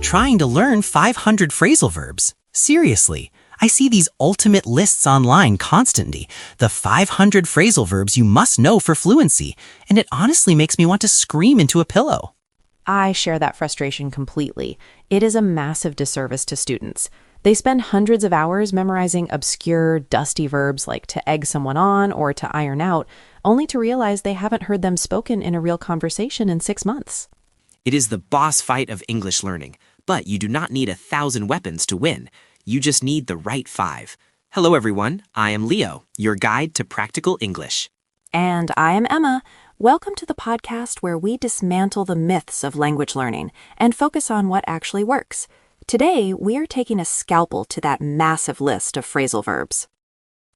trying to learn 500 phrasal verbs. Seriously, I see these ultimate lists online constantly, the 500 phrasal verbs you must know for fluency, and it honestly makes me want to scream into a pillow. I share that frustration completely. It is a massive disservice to students. They spend hundreds of hours memorizing obscure, dusty verbs like to egg someone on or to iron out, only to realize they haven't heard them spoken in a real conversation in 6 months. It is the boss fight of English learning, but you do not need 1,000 weapons to win. You just need the right 5. Hello everyone, I am Leo, your guide to practical English. And I am Emma. Welcome to the podcast where we dismantle the myths of language learning and focus on what actually works. Today, we are taking a scalpel to that massive list of phrasal verbs.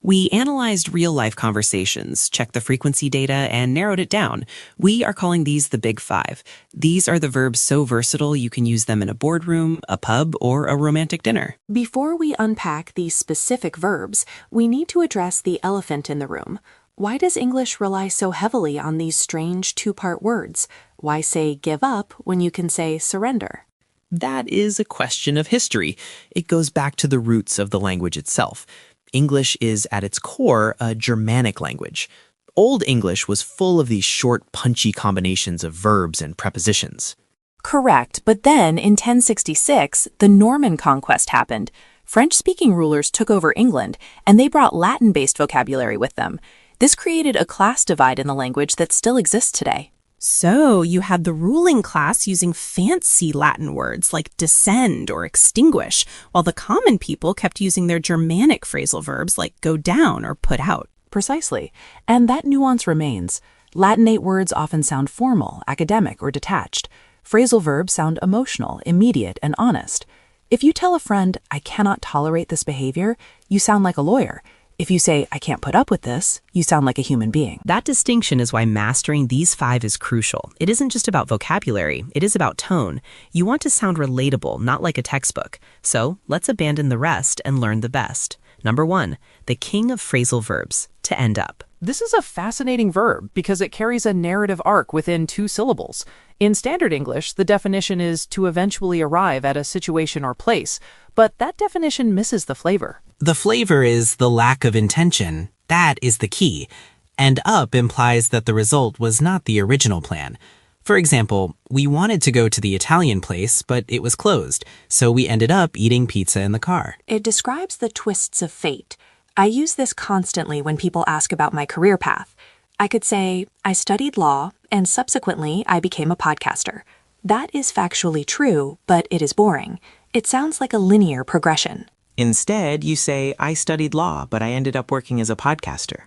We analyzed real-life conversations, checked the frequency data, and narrowed it down. We are calling these the Big Five. These are the verbs so versatile you can use them in a boardroom, a pub, or a romantic dinner. Before we unpack these specific verbs, we need to address the elephant in the room. Why does English rely so heavily on these strange two-part words? Why say give up when you can say surrender? That is a question of history. It goes back to the roots of the language itself. English is, at its core, a Germanic language. Old English was full of these short, punchy combinations of verbs and prepositions. Correct, but then in 1066, the Norman conquest happened. French-speaking rulers took over England, and they brought Latin-based vocabulary with them. This created a class divide in the language that still exists today. So you had the ruling class using fancy Latin words like descend or extinguish, while the common people kept using their Germanic phrasal verbs like go down or put out. Precisely. And that nuance remains. Latinate words often sound formal, academic, or detached. Phrasal verbs sound emotional, immediate, and honest. If you tell a friend, I cannot tolerate this behavior, you sound like a lawyer. If you say, I can't put up with this, you sound like a human being. That distinction is why mastering these 5 is crucial. It isn't just about vocabulary, it is about tone. You want to sound relatable, not like a textbook. So let's abandon the rest and learn the best. Number 1, the king of phrasal verbs, to end up. This is a fascinating verb because it carries a narrative arc within 2 syllables. In standard English, the definition is to eventually arrive at a situation or place, but that definition misses the flavor. The flavor is the lack of intention. That is the key. And up implies that the result was not the original plan. For example, we wanted to go to the Italian place, but it was closed, so we ended up eating pizza in the car. It describes the twists of fate. I use this constantly when people ask about my career path. I could say, I studied law, and subsequently I became a podcaster. That is factually true, but it is boring. It sounds like a linear progression. Instead, you say, I studied law, but I ended up working as a podcaster.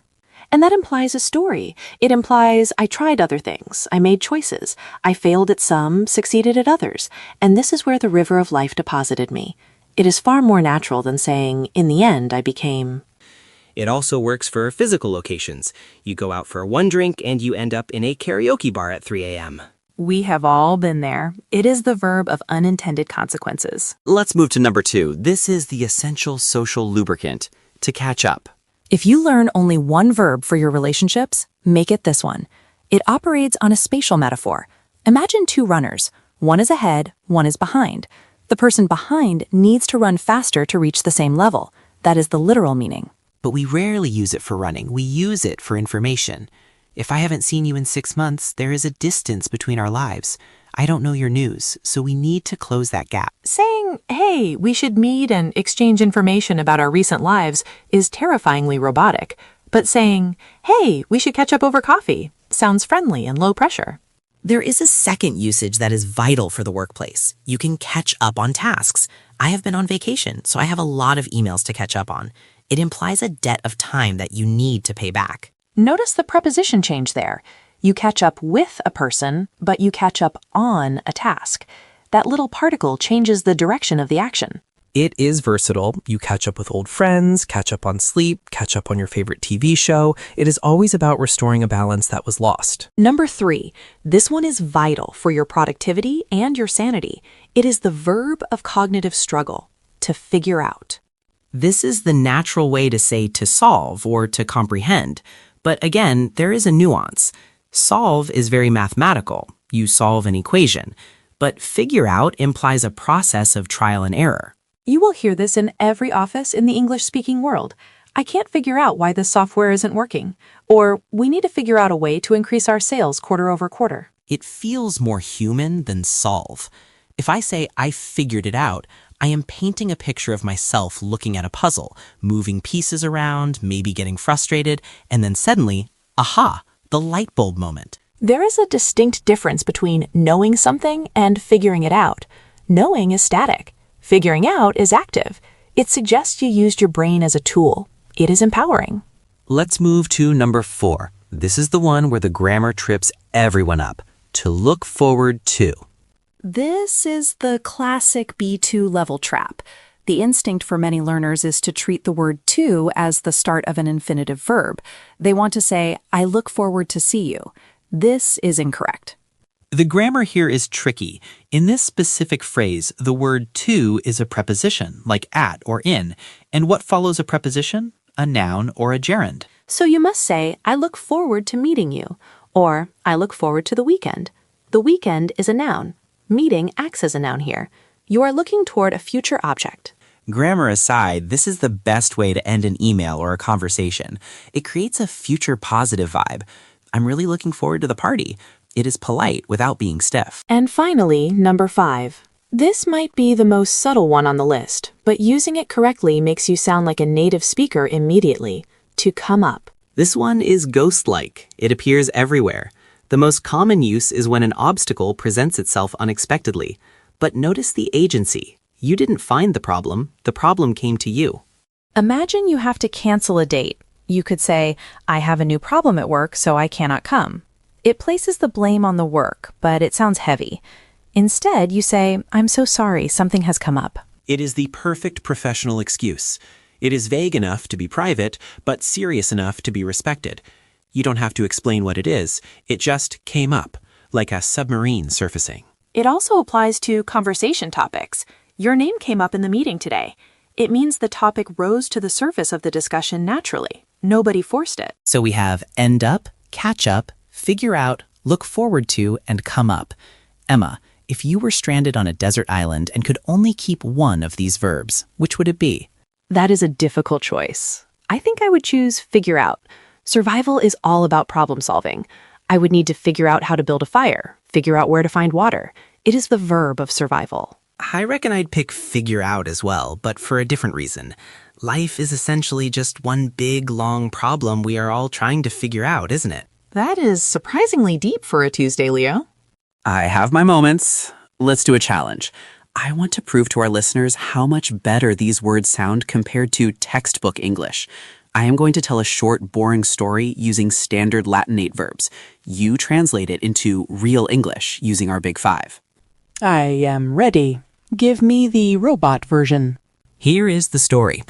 And that implies a story. It implies I tried other things, I made choices, I failed at some, succeeded at others, and this is where the river of life deposited me. It is far more natural than saying, in the end, I became... It also works for physical locations. You go out for one drink and you end up in a karaoke bar at 3 a.m. We have all been there. It is the verb of unintended consequences. Let's move to number 2. This is the essential social lubricant, to catch up. If you learn only one verb for your relationships, make it this one. It operates on a spatial metaphor. Imagine 2 runners. One is ahead, one is behind. The person behind needs to run faster to reach the same level. That is the literal meaning. But we rarely use it for running. We use it for information. If I haven't seen you in 6 months, there is a distance between our lives. I don't know your news, so we need to close that gap. Saying, hey, we should meet and exchange information about our recent lives is terrifyingly robotic. But saying, hey, we should catch up over coffee sounds friendly and low pressure. There is a second usage that is vital for the workplace. You can catch up on tasks. I have been on vacation, so I have a lot of emails to catch up on. It implies a debt of time that you need to pay back. Notice the preposition change there. You catch up with a person, but you catch up on a task. That little particle changes the direction of the action. It is versatile. You catch up with old friends, catch up on sleep, catch up on your favorite TV show. It is always about restoring a balance that was lost. Number 3, this one is vital for your productivity and your sanity. It is the verb of cognitive struggle, to figure out. This is the natural way to say to solve or to comprehend. But again, there is a nuance. Solve is very mathematical. You solve an equation. but figure out implies a process of trial and error. You will hear this in every office in the English-speaking world. I can't figure out why this software isn't working. Or, we need to figure out a way to increase our sales quarter over quarter. It feels more human than solve. If I say I figured it out, I am painting a picture of myself looking at a puzzle, moving pieces around, maybe getting frustrated, and then suddenly, aha, the light bulb moment. There is a distinct difference between knowing something and figuring it out. Knowing is static. Figuring out is active. It suggests you used your brain as a tool. It is empowering. Let's move to number 4. This is the one where the grammar trips everyone up. To look forward to. This is the classic B2 level trap. The instinct for many learners is to treat the word to as the start of an infinitive verb. They want to say, I look forward to see you. This is incorrect. The grammar here is tricky. In this specific phrase, the word to is a preposition, like at or in. And what follows a preposition? A noun or a gerund. So you must say, I look forward to meeting you, or I look forward to the weekend. The weekend is a noun. Meeting acts as a noun here. You are looking toward a future object. Grammar aside, this is the best way to end an email or a conversation. It creates a future positive vibe. I'm really looking forward to the party. It is polite without being stiff. And finally, number 5. This might be the most subtle one on the list, but using it correctly makes you sound like a native speaker immediately. To come up. This one is ghost-like. It appears everywhere. The most common use is when an obstacle presents itself unexpectedly. But notice the agency. You didn't find the problem came to you. Imagine you have to cancel a date. You could say, I have a new problem at work, so I cannot come. It places the blame on the work, but it sounds heavy. Instead, you say, I'm so sorry, something has come up. It is the perfect professional excuse. It is vague enough to be private, but serious enough to be respected. You don't have to explain what it is. It just came up, like a submarine surfacing. It also applies to conversation topics. Your name came up in the meeting today. It means the topic rose to the surface of the discussion naturally. Nobody forced it. So we have end up, catch up, figure out, look forward to, and come up. Emma, if you were stranded on a desert island and could only keep one of these verbs, which would it be? That is a difficult choice. I think I would choose figure out. Survival is all about problem solving. I would need to figure out how to build a fire, figure out where to find water. It is the verb of survival. I reckon I'd pick figure out as well, but for a different reason. Life is essentially just one big, long problem we are all trying to figure out, isn't it? That is surprisingly deep for a Tuesday, Leo. I have my moments. Let's do a challenge. I want to prove to our listeners how much better these words sound compared to textbook English. I am going to tell a short, boring story using standard Latinate verbs. You translate it into real English using our Big Five. I am ready. Give me the robot version. Here is the story.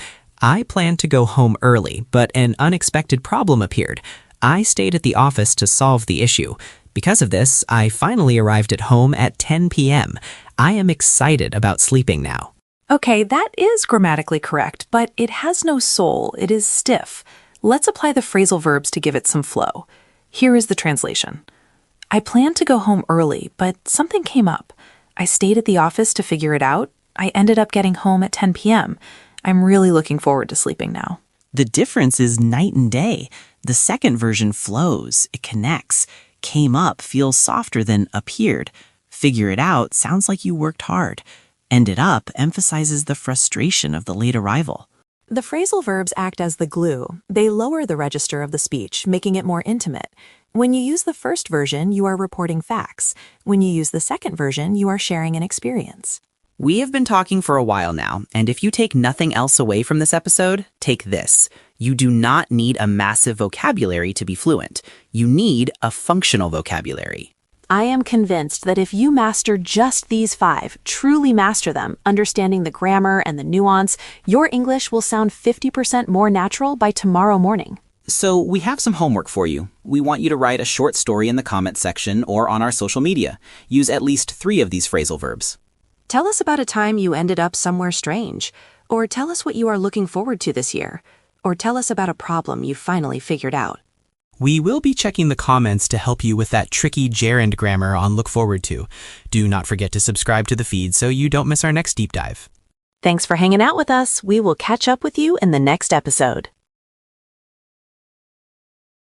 I planned to go home early, but an unexpected problem appeared. I stayed at the office to solve the issue. Because of this, I finally arrived at home at 10 p.m. I am excited about sleeping now. Okay, that is grammatically correct, but it has no soul. It is stiff. Let's apply the phrasal verbs to give it some flow. Here is the translation. I planned to go home early, but something came up. I stayed at the office to figure it out. I ended up getting home at 10 p.m. I'm really looking forward to sleeping now. The difference is night and day. The second version flows, it connects. Came up feels softer than appeared. Figure it out sounds like you worked hard. Ended up emphasizes the frustration of the late arrival. The phrasal verbs act as the glue. They lower the register of the speech, making it more intimate. When you use the first version, you are reporting facts. When you use the second version, you are sharing an experience. We have been talking for a while now, and if you take nothing else away from this episode, take this. You do not need a massive vocabulary to be fluent. You need a functional vocabulary. I am convinced that if you master just these 5, truly master them, understanding the grammar and the nuance, your English will sound 50% more natural by tomorrow morning. So we have some homework for you. We want you to write a short story in the comments section or on our social media. Use at least 3 of these phrasal verbs. Tell us about a time you ended up somewhere strange, or tell us what you are looking forward to this year, or tell us about a problem you finally figured out. We will be checking the comments to help you with that tricky gerund grammar on Look Forward To. Do not forget to subscribe to the feed so you don't miss our next deep dive. Thanks for hanging out with us. We will catch up with you in the next episode.